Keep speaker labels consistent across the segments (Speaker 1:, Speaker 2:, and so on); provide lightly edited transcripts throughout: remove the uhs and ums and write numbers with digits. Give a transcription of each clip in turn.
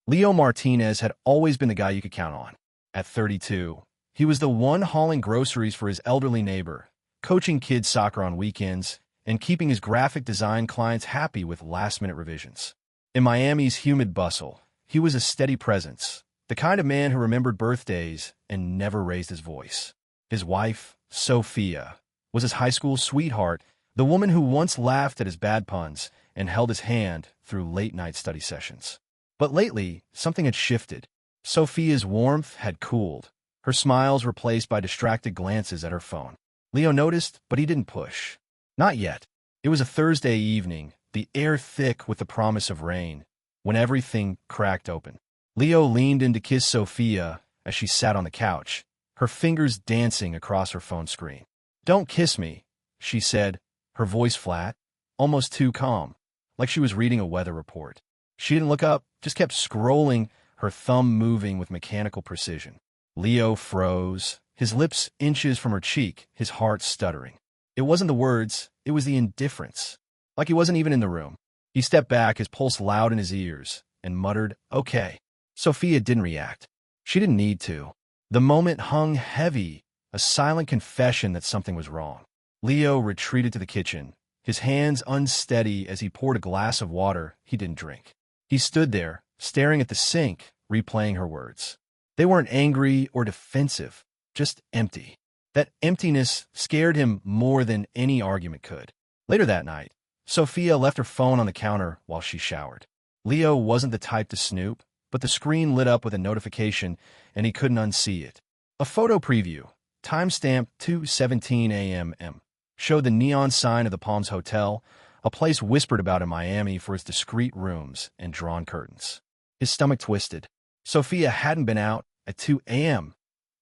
Speaker 1: Leo Martinez had always been the guy you could count on. At 32, he was the one hauling groceries for his elderly neighbor, coaching kids soccer on weekends, and keeping his graphic design clients happy with last-minute revisions. In Miami's humid bustle, he was a steady presence, the kind of man who remembered birthdays and never raised his voice. His wife, Sophia, was his high school sweetheart, the woman who once laughed at his bad puns and held his hand through late-night study sessions. But lately, something had shifted. Sophia's warmth had cooled, her smiles replaced by distracted glances at her phone. Leo noticed, but he didn't push. Not yet. It was a Thursday evening, the air thick with the promise of rain, when everything cracked open. Leo leaned in to kiss Sophia as she sat on the couch, her fingers dancing across her phone screen. "Don't kiss me," she said, her voice flat, almost too calm, like she was reading a weather report. She didn't look up, just kept scrolling, her thumb moving with mechanical precision. Leo froze, his lips inches from her cheek, his heart stuttering. It wasn't the words, it was the indifference. Like he wasn't even in the room. He stepped back, his pulse loud in his ears, and muttered, "Okay." Sophia didn't react. She didn't need to. The moment hung heavy, a silent confession that something was wrong. Leo retreated to the kitchen, his hands unsteady as he poured a glass of water he didn't drink. He stood there, staring at the sink, replaying her words. They weren't angry or defensive, just empty. That emptiness scared him more than any argument could. Later that night, Sophia left her phone on the counter while she showered. Leo wasn't the type to snoop, but the screen lit up with a notification and he couldn't unsee it. A photo preview, timestamp 2:17 a.m., showed the neon sign of the Palms Hotel, a place whispered about in Miami for its discreet rooms and drawn curtains. His stomach twisted. Sophia hadn't been out at 2 a.m.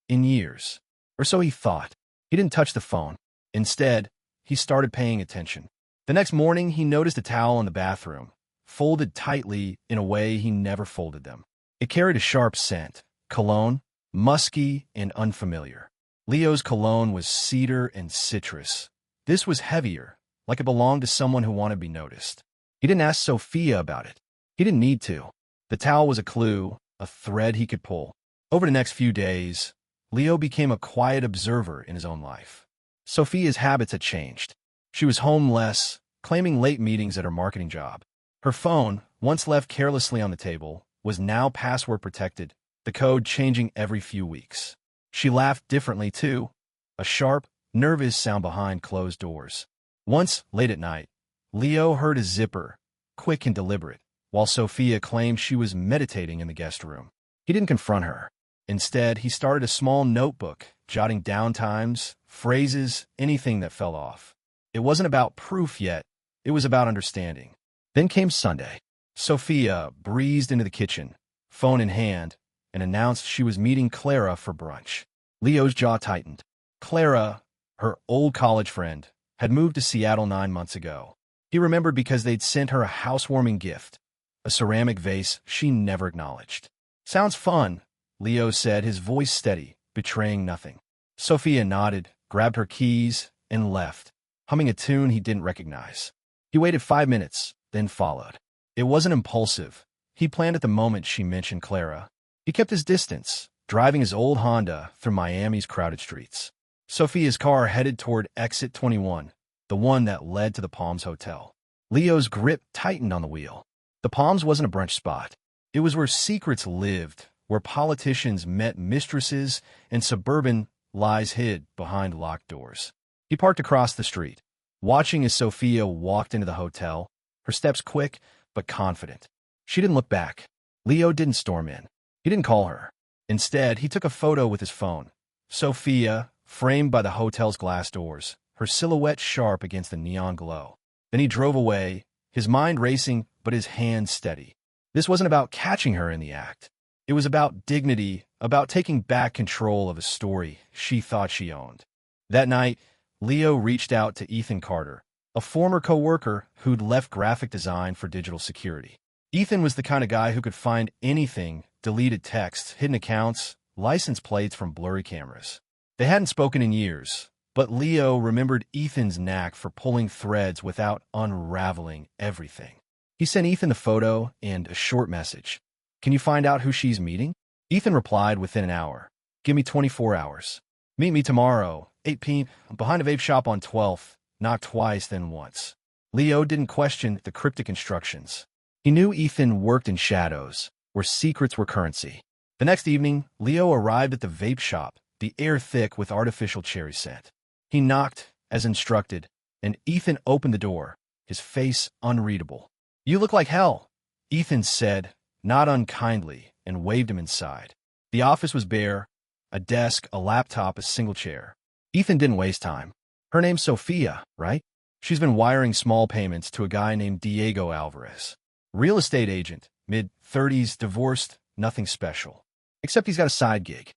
Speaker 1: in years. Or so he thought. He didn't touch the phone. Instead, he started paying attention. The next morning, he noticed a towel in the bathroom, folded tightly in a way he never folded them. It carried a sharp scent, cologne, musky and unfamiliar. Leo's cologne was cedar and citrus. This was heavier, like it belonged to someone who wanted to be noticed. He didn't ask Sophia about it. He didn't need to. The towel was a clue, a thread he could pull. Over the next few days, Leo became a quiet observer in his own life. Sophia's habits had changed. She was home less, claiming late meetings at her marketing job. Her phone, once left carelessly on the table, was now password protected, the code changing every few weeks. She laughed differently, too, a sharp, nervous sound behind closed doors. Once, late at night, Leo heard a zipper, quick and deliberate, while Sophia claimed she was meditating in the guest room. He didn't confront her. Instead, he started a small notebook, jotting down times, phrases, anything that fell off. It wasn't about proof yet. It was about understanding. Then came Sunday. Sophia breezed into the kitchen, phone in hand, and announced she was meeting Clara for brunch. Leo's jaw tightened. Clara, her old college friend, had moved to Seattle 9 months ago. He remembered because they'd sent her a housewarming gift, a ceramic vase she never acknowledged. "Sounds fun," Leo said, his voice steady, betraying nothing. Sophia nodded, grabbed her keys, and left, humming a tune he didn't recognize. He waited 5 minutes, then followed. It wasn't impulsive. He planned at the moment she mentioned Clara. He kept his distance, driving his old Honda through Miami's crowded streets. Sophia's car headed toward exit 21, the one that led to the Palms Hotel. Leo's grip tightened on the wheel. The Palms wasn't a brunch spot. It was where secrets lived, where politicians met mistresses and suburban lies hid behind locked doors. He parked across the street, watching as Sophia walked into the hotel, her steps quick but confident. She didn't look back. Leo didn't storm in. He didn't call her. Instead, he took a photo with his phone. Sophia, framed by the hotel's glass doors, her silhouette sharp against the neon glow. Then he drove away, his mind racing but his hands steady. This wasn't about catching her in the act. It was about dignity, about taking back control of a story she thought she owned. That night, Leo reached out to Ethan Carter, a former coworker who'd left graphic design for digital security. Ethan was the kind of guy who could find anything, deleted texts, hidden accounts, license plates from blurry cameras. They hadn't spoken in years, but Leo remembered Ethan's knack for pulling threads without unraveling everything. He sent Ethan the photo and a short message. Can you find out who she's meeting? Ethan replied within an hour. Give me 24 hours. Meet me tomorrow, 8 p.m. behind a vape shop on 12th. Knock twice, then once. Leo didn't question the cryptic instructions. He knew Ethan worked in shadows, where secrets were currency. The next evening, Leo arrived at the vape shop, the air thick with artificial cherry scent. He knocked, as instructed, and Ethan opened the door, his face unreadable. You look like hell, Ethan said, not unkindly, and waved him inside. The office was bare, a desk, a laptop, a single chair. Ethan didn't waste time. Her name's Sophia, right? She's been wiring small payments to a guy named Diego Alvarez. Real estate agent, mid-30s, divorced, nothing special. Except he's got a side gig.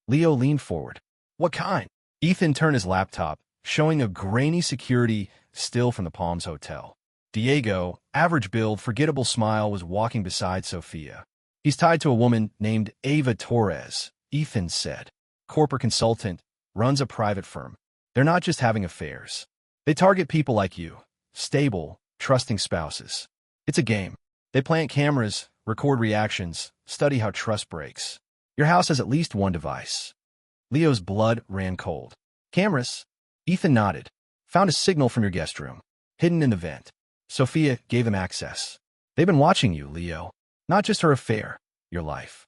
Speaker 1: Leo leaned forward. What kind? Ethan turned his laptop, showing a grainy security still from the Palms Hotel. Diego, average build, forgettable smile, was walking beside Sophia. He's tied to a woman named Ava Torres, Ethan said. Corporate consultant, runs a private firm. They're not just having affairs. They target people like you, stable, trusting spouses. It's a game. They plant cameras, record reactions, study how trust breaks. Your house has at least one device. Leo's blood ran cold. Cameras? Ethan nodded. Found a signal from your guest room, hidden in the vent. Sophia gave them access. They've been watching you, Leo. Not just her affair, your life.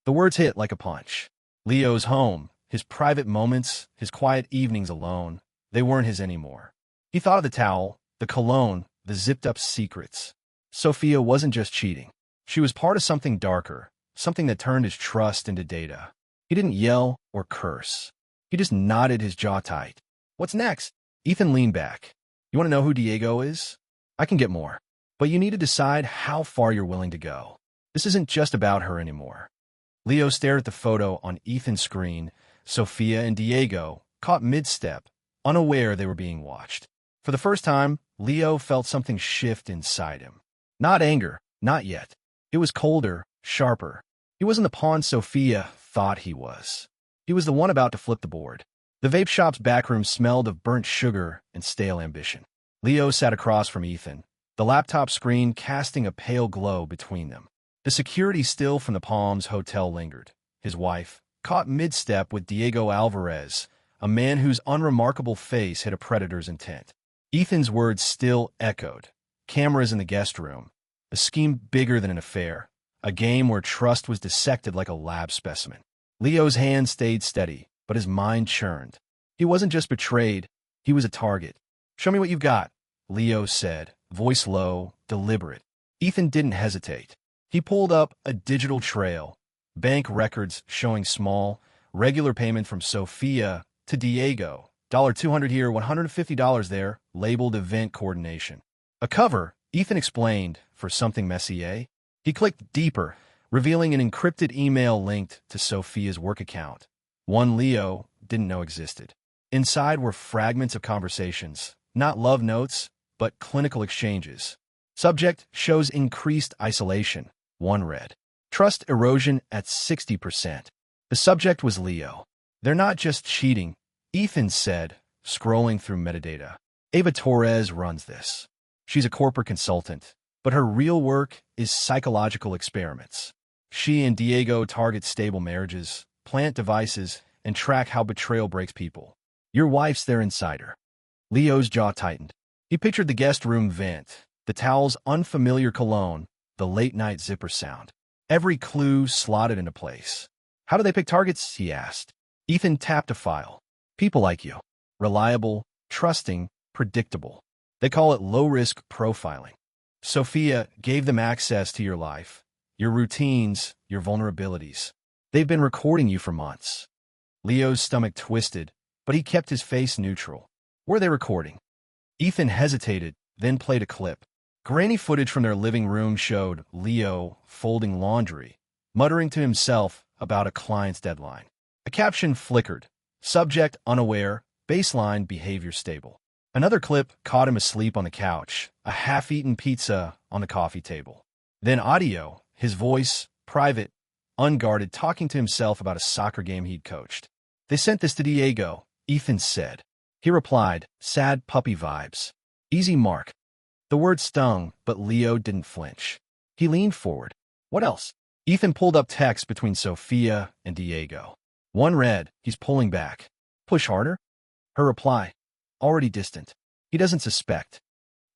Speaker 1: The words hit like a punch. Leo's home, his private moments, his quiet evenings alone, they weren't his anymore. He thought of the towel, the cologne, the zipped-up secrets. Sophia wasn't just cheating. She was part of something darker, something that turned his trust into data. He didn't yell or curse. He just nodded, his jaw tight. What's next? Ethan leaned back. You want to know who Diego is? I can get more. But you need to decide how far you're willing to go. This isn't just about her anymore. Leo stared at the photo on Ethan's screen. Sophia and Diego, caught mid-step, unaware they were being watched. For the first time, Leo felt something shift inside him. Not anger, not yet. It was colder, sharper. He wasn't the pawn Sophia thought he was. He was the one about to flip the board. The vape shop's backroom smelled of burnt sugar and stale ambition. Leo sat across from Ethan, the laptop screen casting a pale glow between them. The security still from the Palms Hotel lingered. His wife, caught mid-step with Diego Alvarez, a man whose unremarkable face hid a predator's intent. Ethan's words still echoed. Cameras in the guest room. A scheme bigger than an affair. A game where trust was dissected like a lab specimen. Leo's hand stayed steady, but his mind churned. He wasn't just betrayed, he was a target. Show me what you've got, Leo said, voice low, deliberate. Ethan didn't hesitate. He pulled up a digital trail, bank records showing small, regular payment from Sophia to Diego. $200 here, $150 there, labeled event coordination. A cover, Ethan explained, for something Messier. He clicked deeper, revealing an encrypted email linked to Sophia's work account. One Leo didn't know existed. Inside were fragments of conversations, not love notes, but clinical exchanges. Subject shows increased isolation. One read, trust erosion at 60%. The subject was Leo. They're not just cheating, Ethan said, scrolling through metadata. Ava Torres runs this. She's a corporate consultant, but her real work is psychological experiments. She and Diego target stable marriages, plant devices, and track how betrayal breaks people. Your wife's their insider. Leo's jaw tightened. He pictured the guest room vent, the towel's unfamiliar cologne, the late-night zipper sound. Every clue slotted into place. How do they pick targets? He asked. Ethan tapped a file. People like you. Reliable, trusting, predictable. They call it low-risk profiling. Sophia gave them access to your life, your routines, your vulnerabilities. They've been recording you for months. Leo's stomach twisted, but he kept his face neutral. Were they recording? Ethan hesitated, then played a clip. Grainy footage from their living room showed Leo folding laundry, muttering to himself about a client's deadline. A caption flickered. Subject unaware, baseline behavior stable. Another clip caught him asleep on the couch, a half-eaten pizza on the coffee table. Then audio, his voice, private, unguarded, talking to himself about a soccer game he'd coached. They sent this to Diego, Ethan said. He replied, sad puppy vibes. Easy mark. The word stung, but Leo didn't flinch. He leaned forward. What else? Ethan pulled up text between Sophia and Diego. One read, "He's pulling back. Push harder?" Her reply, "Already distant. He doesn't suspect."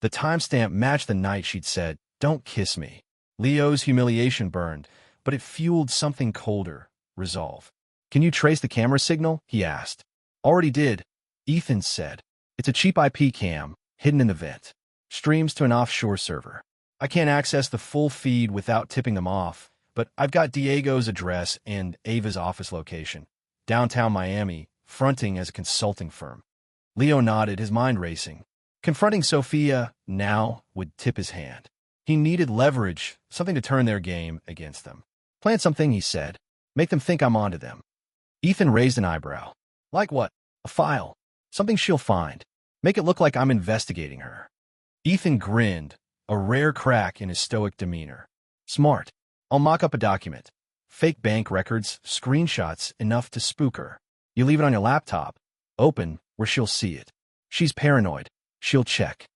Speaker 1: The timestamp matched the night she'd said, "Don't kiss me." Leo's humiliation burned, but it fueled something colder, resolve. "Can you trace the camera signal?" he asked. "Already did," Ethan said. "It's a cheap IP cam, hidden in the vent. Streams to an offshore server. I can't access the full feed without tipping them off, but I've got Diego's address and Ava's office location. Downtown Miami, fronting as a consulting firm." Leo nodded, his mind racing. Confronting Sophia now would tip his hand. He needed leverage, something to turn their game against them. "Plan something," he said. "Make them think I'm onto them." Ethan raised an eyebrow. "Like what?" "A file. Something she'll find. Make it look like I'm investigating her." Ethan grinned, a rare crack in his stoic demeanor. "Smart. I'll mock up a document. Fake bank records, screenshots, enough to spook her. You leave it on your laptop, open, where she'll see it. She's paranoid. She'll check."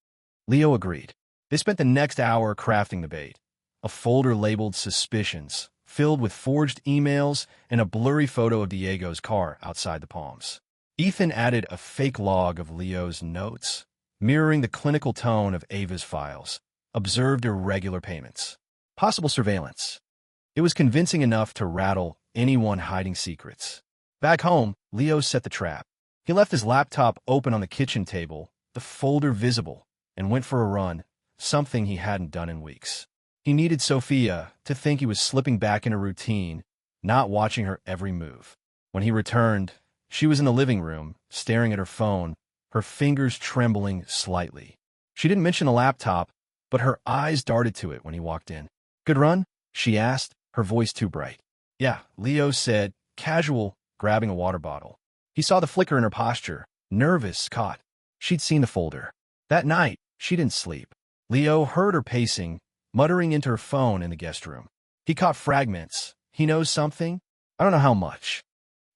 Speaker 1: Leo agreed. They spent the next hour crafting the bait. A folder labeled Suspicions, filled with forged emails and a blurry photo of Diego's car outside the Palms. Ethan added a fake log of Leo's notes, mirroring the clinical tone of Ava's files. Observed irregular payments. Possible surveillance. It was convincing enough to rattle anyone hiding secrets. Back home, Leo set the trap. He left his laptop open on the kitchen table, the folder visible, and went for a run, something he hadn't done in weeks. He needed Sophia to think he was slipping back into routine, not watching her every move. When he returned, she was in the living room, staring at her phone, her fingers trembling slightly. She didn't mention the laptop, but her eyes darted to it when he walked in. "Good run?" she asked, her voice too bright. "Yeah," Leo said, casual, grabbing a water bottle. He saw the flicker in her posture, nervous, caught. She'd seen the folder. That night, she didn't sleep. Leo heard her pacing, muttering into her phone in the guest room. He caught fragments. "He knows something? I don't know how much."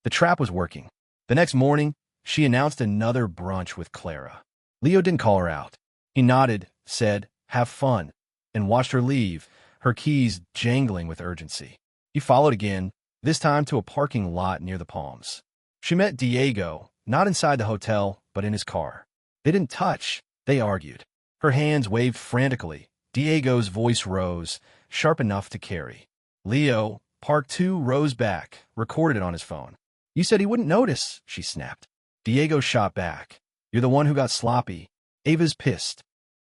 Speaker 1: The trap was working. The next morning, she announced another brunch with Clara. Leo didn't call her out. He nodded, said, "Have fun," and watched her leave, her keys jangling with urgency. He followed again, this time to a parking lot near the Palms. She met Diego, not inside the hotel, but in his car. They didn't touch, they argued. Her hands waved frantically. Diego's voice rose, sharp enough to carry. Leo, parked 2 rows back, recorded it on his phone. "You said he wouldn't notice," she snapped. Diego shot back. "You're the one who got sloppy. Ava's pissed."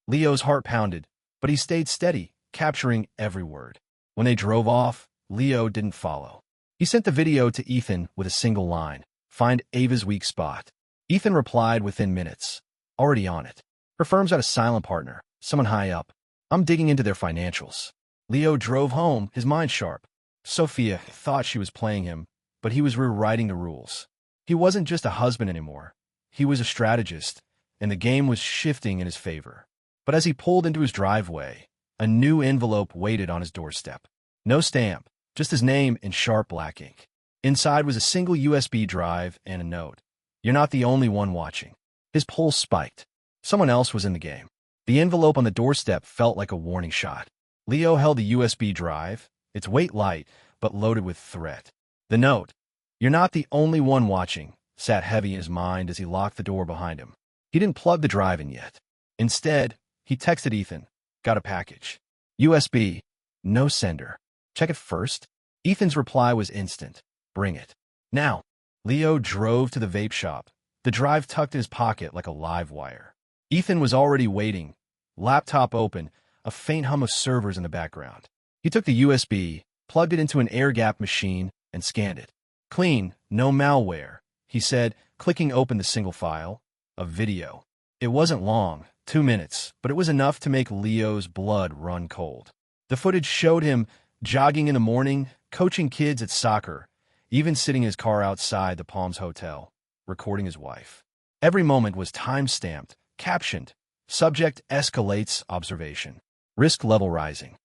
Speaker 1: Leo's heart pounded, but he stayed steady, capturing every word. When they drove off, Leo didn't follow. He sent the video to Ethan with a single line, "Find Ava's weak spot." Ethan replied within minutes, "Already on it. Her firm's got a silent partner, someone high up. I'm digging into their financials." Leo drove home, his mind sharp. Sophia thought she was playing him, but he was rewriting the rules. He wasn't just a husband anymore. He was a strategist, and the game was shifting in his favor. But as he pulled into his driveway, a new envelope waited on his doorstep. No stamp, just his name in sharp black ink. Inside was a single USB drive and a note. "You're not the only one watching." His pulse spiked. Someone else was in the game. The envelope on the doorstep felt like a warning shot. Leo held the USB drive, its weight light, but loaded with threat. The note, "You're not the only one watching," sat heavy in his mind as he locked the door behind him. He didn't plug the drive in yet. Instead, he texted Ethan, "Got a package. USB. No sender. Check it first." Ethan's reply was instant. "Bring it. Now." Leo drove to the vape shop, the drive tucked in his pocket like a live wire. Ethan was already waiting, laptop open, a faint hum of servers in the background. He took the USB, plugged it into an air-gapped machine, and scanned it. "Clean, no malware," he said, clicking open the single file, a video. It wasn't long, 2 minutes, but it was enough to make Leo's blood run cold. The footage showed him jogging in the morning, coaching kids at soccer, even sitting in his car outside the Palms Hotel, recording his wife. Every moment was time-stamped, captioned, "Subject escalates observation. Risk level rising."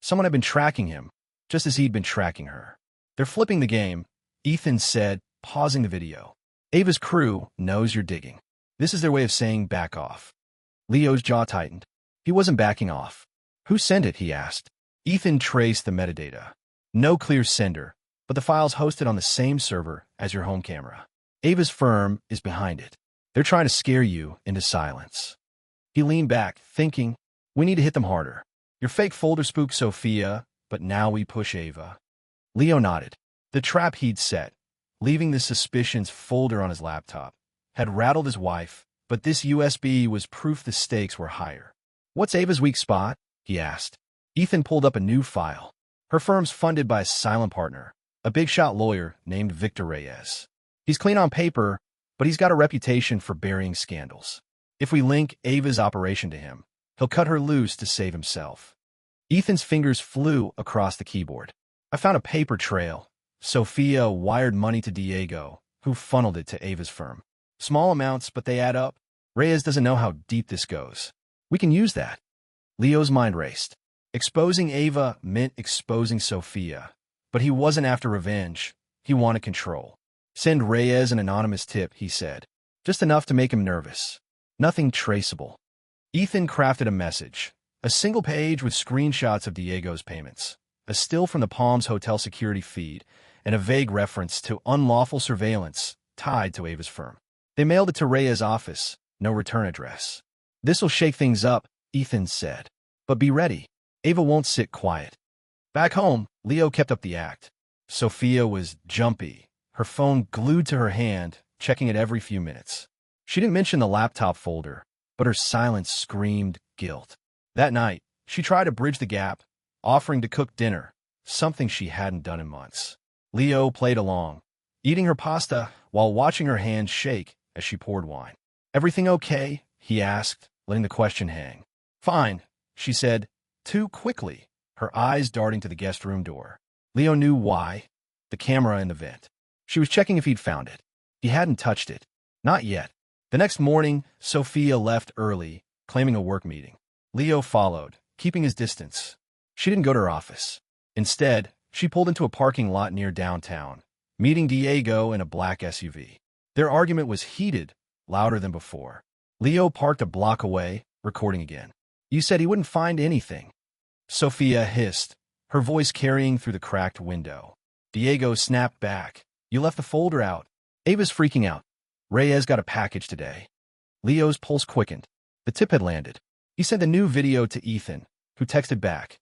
Speaker 1: Someone had been tracking him, just as he'd been tracking her. "They're flipping the game," Ethan said, pausing the video. "Ava's crew knows you're digging. This is their way of saying back off." Leo's jaw tightened. He wasn't backing off. "Who sent it?" he asked. Ethan traced the metadata. No clear sender, but the file's hosted on the same server as your home camera. Ava's firm is behind it. They're trying to scare you into silence. He leaned back, thinking, we need to hit them harder. Your fake folder spooked Sophia, but now we push Ava. Leo nodded. The trap he'd set, leaving the suspicions folder on his laptop, had rattled his wife, but this USB was proof the stakes were higher. What's Ava's weak spot? He asked. Ethan pulled up a new file. Her firm's funded by a silent partner, a big-shot lawyer named Victor Reyes. He's clean on paper, but he's got a reputation for burying scandals. If we link Ava's operation to him, he'll cut her loose to save himself. Ethan's fingers flew across the keyboard. I found a paper trail. Sophia wired money to Diego, who funneled it to Ava's firm. Small amounts, but they add up. Reyes doesn't know how deep this goes. We can use that. Leo's mind raced. Exposing Ava meant exposing Sophia, but he wasn't after revenge. He wanted control. Send Reyes an anonymous tip, he said. Just enough to make him nervous. Nothing traceable. Ethan crafted a message. A single page with screenshots of Diego's payments. A still from the Palms Hotel security feed, and a vague reference to unlawful surveillance tied to Ava's firm. They mailed it to Reyes' office. No return address. This'll shake things up, Ethan said. But be ready. Ava won't sit quiet. Back home, Leo kept up the act. Sophia was jumpy, her phone glued to her hand, checking it every few minutes. She didn't mention the laptop folder, but her silence screamed guilt. That night, she tried to bridge the gap, offering to cook dinner, something she hadn't done in months. Leo played along, eating her pasta while watching her hands shake as she poured wine. Everything okay? He asked, letting the question hang. Fine, she said, too quickly, her eyes darting to the guest room door. Leo knew why. The camera in the vent. She was checking if he'd found it. He hadn't touched it. Not yet. The next morning, Sophia left early, claiming a work meeting. Leo followed, keeping his distance. She didn't go to her office. Instead, she pulled into a parking lot near downtown, meeting Diego in a black SUV. Their argument was heated, louder than before. Leo parked a block away, recording again. You said he wouldn't find anything. Sophia hissed, her voice carrying through the cracked window. Diego snapped back. You left the folder out. Ava's freaking out. Reyes got a package today. Leo's pulse quickened. The tip had landed. He sent a new video to Ethan, who texted back.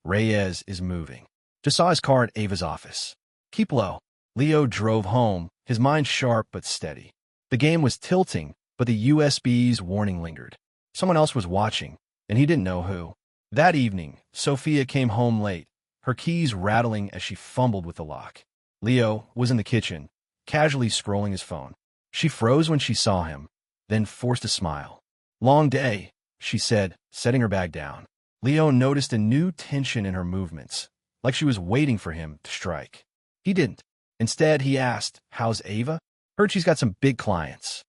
Speaker 1: Reyes is moving. Just saw his car at Ava's office. Keep low. Leo drove home, his mind sharp but steady. The game was tilting, but the USB's warning lingered. Someone else was watching, and he didn't know who. That evening, Sophia came home late, her keys rattling as she fumbled with the lock. Leo was in the kitchen, casually scrolling his phone. She froze when she saw him, then forced a smile. Long day, she said, setting her bag down. Leo noticed a new tension in her movements, like she was waiting for him to strike. He didn't. Instead, he asked, how's Ava? Heard she's got some big clients.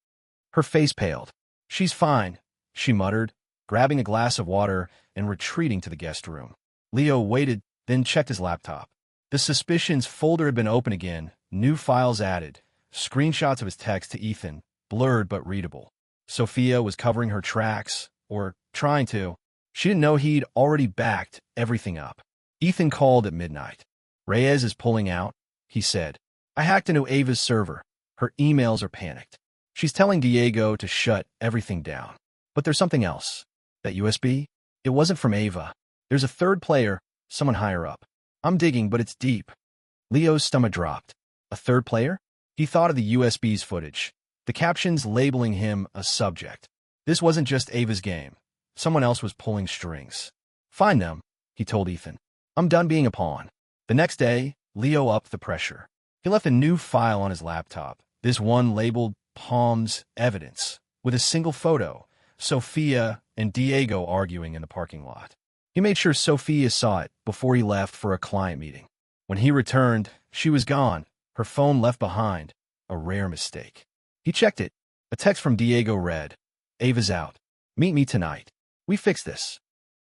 Speaker 1: Her face paled. She's fine, she muttered, grabbing a glass of water and retreating to the guest room. Leo waited, then checked his laptop. The suspicions folder had been open again, new files added, screenshots of his text to Ethan, blurred but readable. Sophia was covering her tracks, or trying to. She didn't know he'd already backed everything up. Ethan called at midnight. Reyes is pulling out, he said. I hacked into Ava's server. Her emails are panicked. She's telling Diego to shut everything down. But there's something else. That USB? It wasn't from Ava. There's a third player, someone higher up. I'm digging, but it's deep. Leo's stomach dropped. A third player? He thought of the USB's footage, the captions labeling him a subject. This wasn't just Ava's game. Someone else was pulling strings. Find them, he told Ethan. I'm done being a pawn. The next day, Leo upped the pressure. He left a new file on his laptop, this one labeled Palms Evidence, with a single photo, Sophia and Diego arguing in the parking lot. He made sure Sophia saw it before he left for a client meeting. When he returned, she was gone, her phone left behind, a rare mistake. He checked it. A text from Diego read, Ava's out. Meet me tonight. We fixed this.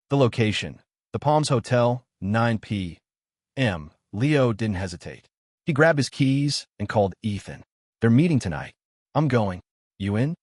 Speaker 1: The location, the Palms Hotel, 9 p.m. Leo didn't hesitate. He grabbed his keys and called Ethan. They're meeting tonight. I'm going. You in?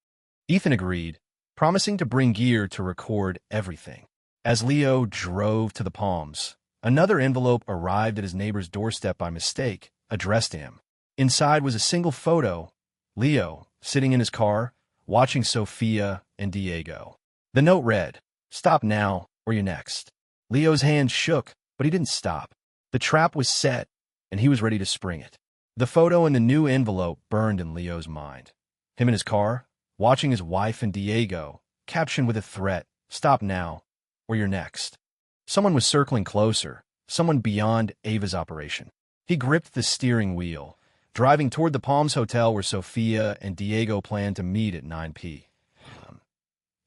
Speaker 1: Ethan agreed, promising to bring gear to record everything. As Leo drove to the Palms, Another envelope arrived at his neighbor's doorstep by mistake, addressed to him. Inside was a single photo, Leo, sitting in his car, watching Sophia and Diego. The note read, "Stop now, or you're next." Leo's hand shook, but he didn't stop. The trap was set, and he was ready to spring it. The photo in the new envelope burned in Leo's mind. Him in his car, watching his wife and Diego, captioned with a threat, "Stop now, or you're next." Someone was circling closer, someone beyond Ava's operation. He gripped the steering wheel, driving toward the Palms Hotel where Sophia and Diego planned to meet at 9 p.m.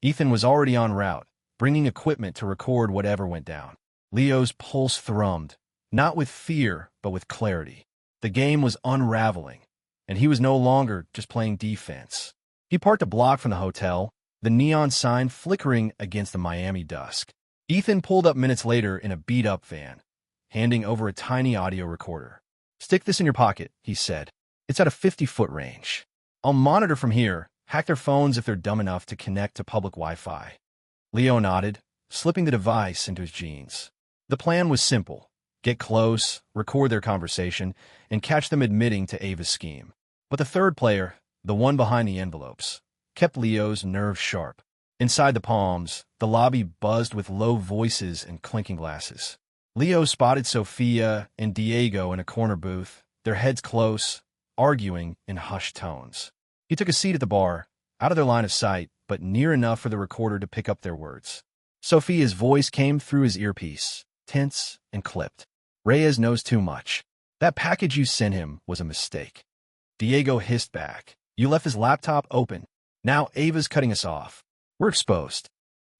Speaker 1: Ethan was already en route, bringing equipment to record whatever went down. Leo's pulse thrummed, not with fear, but with clarity. The game was unraveling, and he was no longer just playing defense. He parked a block from the hotel, the neon sign flickering against the Miami dusk. Ethan pulled up minutes later in a beat-up van, handing over a tiny audio recorder. "Stick this in your pocket," he said. "It's at a 50-foot range. I'll monitor from here, hack their phones if they're dumb enough to connect to public Wi-Fi." Leo nodded, slipping the device into his jeans. The plan was simple. Get close, record their conversation, and catch them admitting to Ava's scheme. But the third player, the one behind the envelopes, kept Leo's nerves sharp. Inside the Palms, the lobby buzzed with low voices and clinking glasses. Leo spotted Sophia and Diego in a corner booth, their heads close, arguing in hushed tones. He took a seat at the bar, out of their line of sight, but near enough for the recorder to pick up their words. Sophia's voice came through his earpiece, tense and clipped. "Reyes knows too much. That package you sent him was a mistake." Diego hissed back. "You left his laptop open. Now Ava's cutting us off. We're exposed."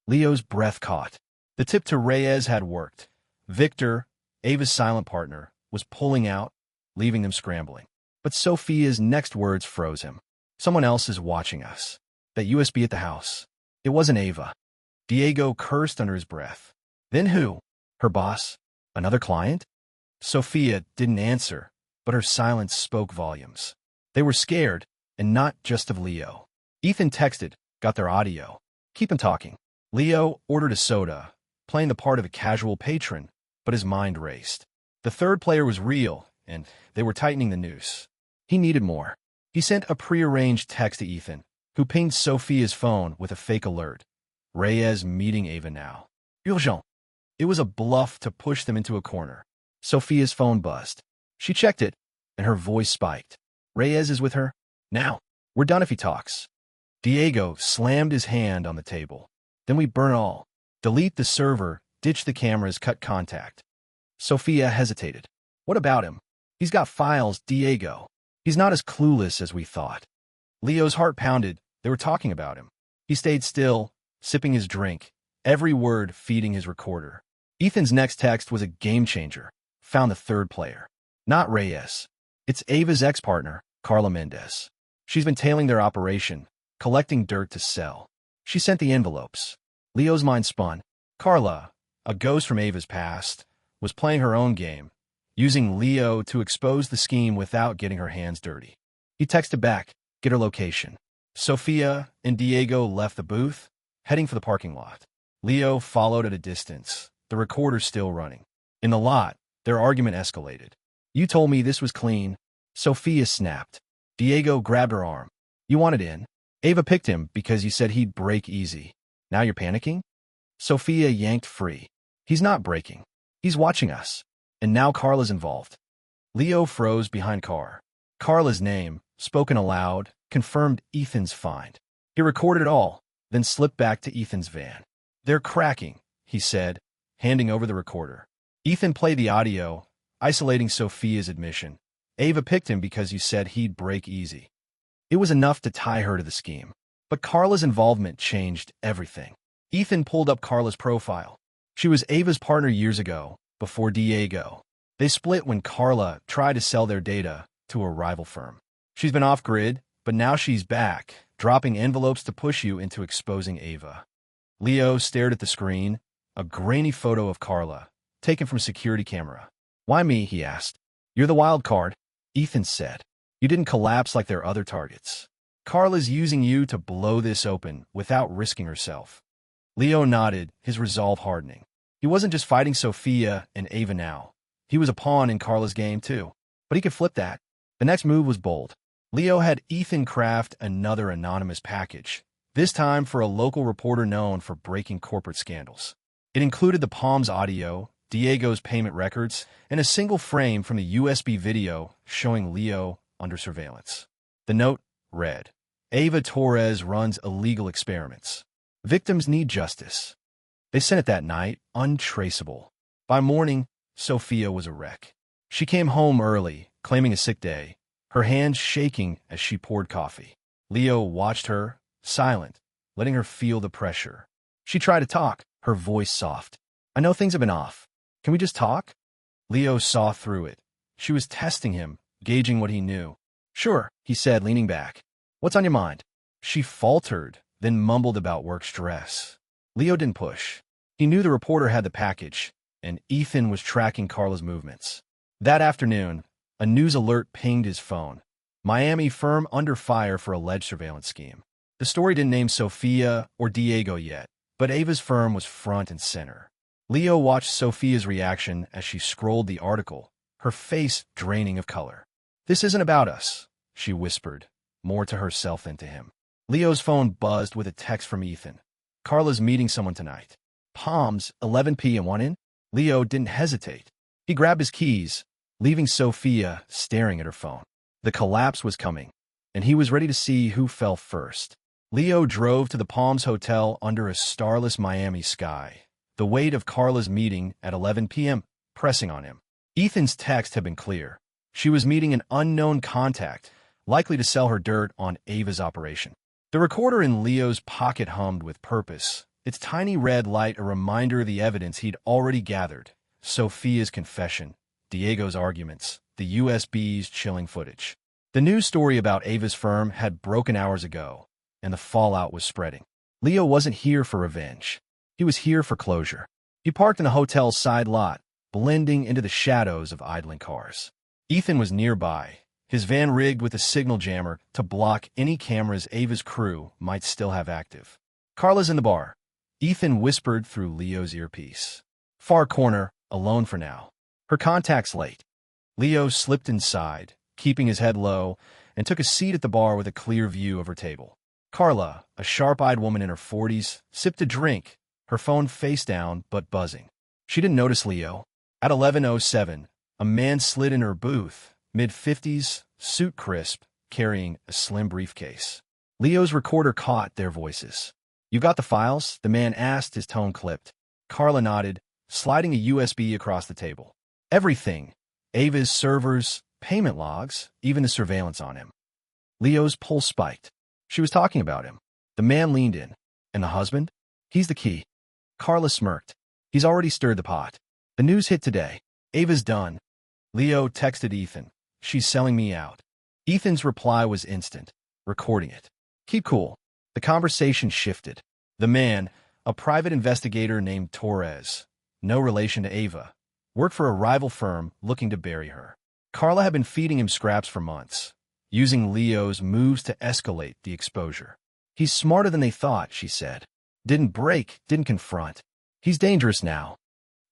Speaker 1: Leo's breath caught. The tip to Reyes had worked. Victor, Ava's silent partner, was pulling out, leaving them scrambling. But Sophia's next words froze him. "Someone else is watching us. That USB at the house. It wasn't Ava." Diego cursed under his breath. "Then who? Her boss? Another client?" Sophia didn't answer, but her silence spoke volumes. They were scared, and not just of Leo. Ethan texted, "Got their audio. Keep him talking." Leo ordered a soda, playing the part of a casual patron, but his mind raced. The third player was real, and they were tightening the noose. He needed more. He sent a prearranged text to Ethan, who pinged Sophia's phone with a fake alert. "Reyes meeting Ava now. Urgent." It was a bluff to push them into a corner. Sophia's phone buzzed. She checked it, and her voice spiked. "Reyes is with her? Now. We're done if he talks." Diego slammed his hand on the table. "Then we burn all. Delete the server, ditch the cameras, cut contact." Sophia hesitated. "What about him? He's got files, Diego. He's not as clueless as we thought." Leo's heart pounded. They were talking about him. He stayed still, sipping his drink, every word feeding his recorder. Ethan's next text was a game-changer. Found the third player. Not Reyes. It's Ava's ex-partner, Carla Mendez. She's been tailing their operation, collecting dirt to sell. She sent the envelopes. Leo's mind spun. Carla, a ghost from Ava's past, was playing her own game, using Leo to expose the scheme without getting her hands dirty. He texted back, "Get her location." Sophia and Diego left the booth, heading for the parking lot. Leo followed at a distance, the recorder still running. In the lot, their argument escalated. "You told me this was clean." Sophia snapped. Diego grabbed her arm. "You wanted in. Ava picked him because you said he'd break easy. Now you're panicking?" Sophia yanked free. "He's not breaking. He's watching us. And now Carla's involved." Leo froze behind Car. Carla's name, spoken aloud, confirmed Ethan's find. He recorded it all, then slipped back to Ethan's van. "They're cracking," he said, handing over the recorder. Ethan played the audio, isolating Sophia's admission. "Ava picked him because you said he'd break easy." It was enough to tie her to the scheme. But Carla's involvement changed everything. Ethan pulled up Carla's profile. She was Ava's partner years ago, before Diego. They split when Carla tried to sell their data to a rival firm. She's been off-grid, but now she's back, dropping envelopes to push you into exposing Ava. Leo stared at the screen, a grainy photo of Carla, taken from a security camera. "Why me?" he asked. "You're the wild card," Ethan said. "You didn't collapse like their other targets. Carla's using you to blow this open without risking herself." Leo nodded, his resolve hardening. He wasn't just fighting Sophia and Ava now. He was a pawn in Carla's game, too. But he could flip that. The next move was bold. Leo had Ethan craft another anonymous package, this time for a local reporter known for breaking corporate scandals. It included the Palms audio, Diego's payment records, and a single frame from the USB video showing Leo under surveillance. The note read, "Ava Torres runs illegal experiments. Victims need justice." They sent it that night, untraceable. By morning, Sophia was a wreck. She came home early, claiming a sick day, her hands shaking as she poured coffee. Leo watched her, silent, letting her feel the pressure. She tried to talk, her voice soft. "I know things have been off. Can we just talk?" Leo saw through it. She was testing him, gauging what he knew. "Sure," he said, leaning back. "What's on your mind?" She faltered, then mumbled about work stress. Leo didn't push. He knew the reporter had the package, and Ethan was tracking Carla's movements. That afternoon, a news alert pinged his phone. Miami firm under fire for alleged surveillance scheme. The story didn't name Sophia or Diego yet, but Ava's firm was front and center. Leo watched Sophia's reaction as she scrolled the article, her face draining of color. "This isn't about us," she whispered, more to herself than to him. Leo's phone buzzed with a text from Ethan. "Carla's meeting someone tonight. Palms, 11 p.m. Want in?" Leo didn't hesitate. He grabbed his keys, leaving Sophia staring at her phone. The collapse was coming, and he was ready to see who fell first. Leo drove to the Palms Hotel under a starless Miami sky, the weight of Carla's meeting at 11 p.m. pressing on him. Ethan's text had been clear. She was meeting an unknown contact, likely to sell her dirt on Ava's operation. The recorder in Leo's pocket hummed with purpose, its tiny red light a reminder of the evidence he'd already gathered: Sophia's confession, Diego's arguments, the USB's chilling footage. The news story about Ava's firm had broken hours ago, and the fallout was spreading. Leo wasn't here for revenge. He was here for closure. He parked in the hotel's side lot, blending into the shadows of idling cars. Ethan was nearby, his van rigged with a signal jammer to block any cameras Ava's crew might still have active. "Carla's in the bar," Ethan whispered through Leo's earpiece. "Far corner, alone for now. Her contact's late." Leo slipped inside, keeping his head low, and took a seat at the bar with a clear view of her table. Carla, a sharp-eyed woman in her 40s, sipped a drink, her phone face down but buzzing. She didn't notice Leo. At 11:07, a man slid in her booth, mid-50s, suit crisp, carrying a slim briefcase. Leo's recorder caught their voices. "You got the files?" the man asked, his tone clipped. Carla nodded, sliding a USB across the table. "Everything. Ava's servers, payment logs, even the surveillance on him." Leo's pulse spiked. She was talking about him. The man leaned in. "And the husband? He's the key." Carla smirked. "He's already stirred the pot. The news hit today. Ava's done." Leo texted Ethan. "She's selling me out." Ethan's reply was instant, recording it. "Keep cool." The conversation shifted. The man, a private investigator named Torres, no relation to Ava, worked for a rival firm looking to bury her. Carla had been feeding him scraps for months, using Leo's moves to escalate the exposure. "He's smarter than they thought," she said. "Didn't break, didn't confront. He's dangerous now."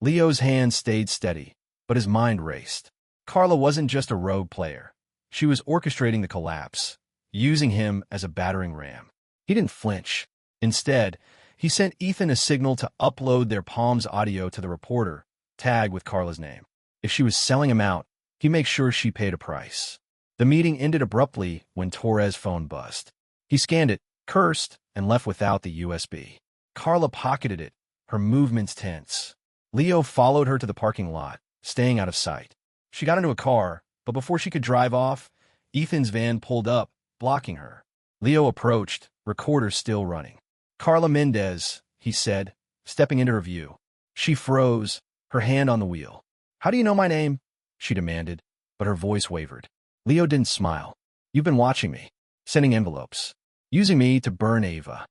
Speaker 1: Leo's hand stayed steady, but his mind raced. Carla wasn't just a rogue player. She was orchestrating the collapse, using him as a battering ram. He didn't flinch. Instead, he sent Ethan a signal to upload their Palms audio to the reporter, tagged with Carla's name. If she was selling him out, he'd make sure she paid a price. The meeting ended abruptly when Torres' phone buzzed. He scanned it, cursed, and left without the USB. Carla pocketed it, her movements tense. Leo followed her to the parking lot, staying out of sight. She got into a car, but before she could drive off, Ethan's van pulled up, blocking her. Leo approached, recorder still running. "Carla Mendez," he said, stepping into her view. She froze, her hand on the wheel. "How do you know my name?" she demanded, but her voice wavered. Leo didn't smile. "You've been watching me, sending envelopes, using me to burn Ava."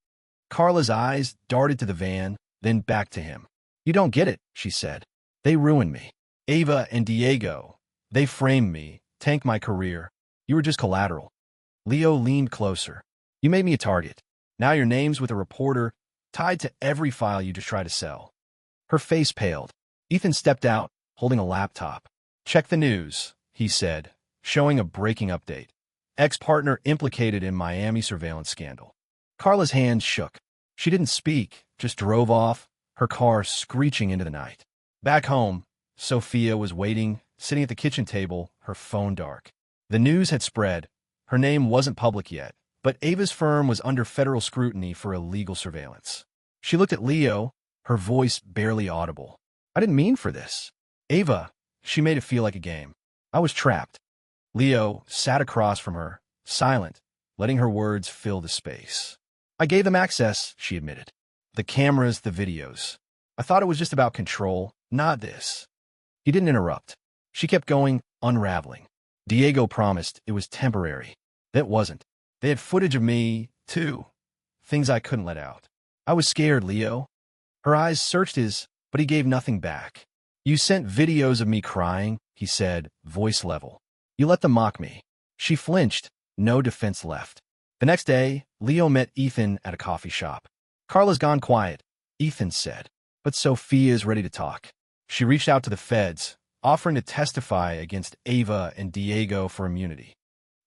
Speaker 1: Carla's eyes darted to the van, then back to him. "You don't get it," she said. "They ruined me. Ava and Diego. They framed me, tanked my career. You were just collateral." Leo leaned closer. "You made me a target. Now your name's with a reporter, tied to every file you just try to sell." Her face paled. Ethan stepped out, holding a laptop. "Check the news," he said, showing a breaking update. Ex-partner implicated in Miami surveillance scandal. Carla's hands shook. She didn't speak, just drove off, her car screeching into the night. Back home, Sophia was waiting, sitting at the kitchen table, her phone dark. The news had spread. Her name wasn't public yet, but Ava's firm was under federal scrutiny for illegal surveillance. She looked at Leo, her voice barely audible. "I didn't mean for this. Ava," she made it feel like a game. "I was trapped." Leo sat across from her, silent, letting her words fill the space. "I gave them access," she admitted. "The cameras, the videos. I thought it was just about control, not this." He didn't interrupt. She kept going, unraveling. "Diego promised it was temporary. That wasn't. They had footage of me, too. Things I couldn't let out. I was scared, Leo." Her eyes searched his, but he gave nothing back. "You sent videos of me crying," he said, voice level. "You let them mock me." She flinched, no defense left. The next day, Leo met Ethan at a coffee shop. "Carla's gone quiet," Ethan said. "But Sophia's ready to talk." She reached out to the feds, offering to testify against Ava and Diego for immunity.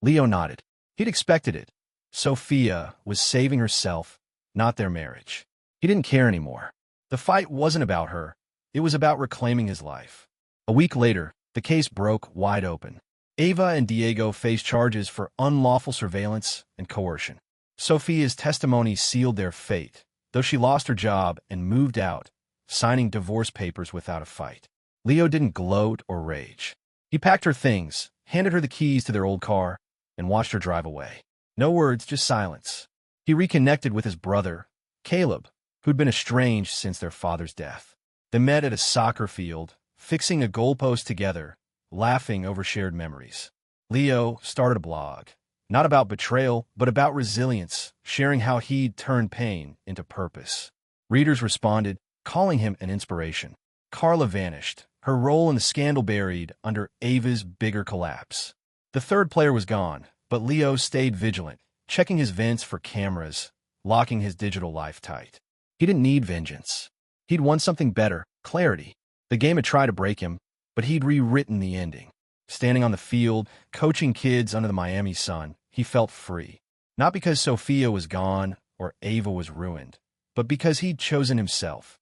Speaker 1: Leo nodded. He'd expected it. Sophia was saving herself, not their marriage. He didn't care anymore. The fight wasn't about her. It was about reclaiming his life. A week later, the case broke wide open. Ava and Diego faced charges for unlawful surveillance and coercion. Sophia's testimony sealed their fate, though she lost her job and moved out, signing divorce papers without a fight. Leo didn't gloat or rage. He packed her things, handed her the keys to their old car, and watched her drive away. No words, just silence. He reconnected with his brother, Caleb, who'd been estranged since their father's death. They met at a soccer field, fixing a goalpost together, laughing over shared memories. Leo started a blog, not about betrayal, but about resilience, sharing how he'd turned pain into purpose. Readers responded, calling him an inspiration. Carla vanished, her role in the scandal buried under Ava's bigger collapse. The third player was gone, but Leo stayed vigilant, checking his vents for cameras, locking his digital life tight. He didn't need vengeance. He'd won something better, clarity. The game had tried to break him, but he'd rewritten the ending. Standing on the field, coaching kids under the Miami sun, he felt free. Not because Sophia was gone or Ava was ruined, but because he'd chosen himself.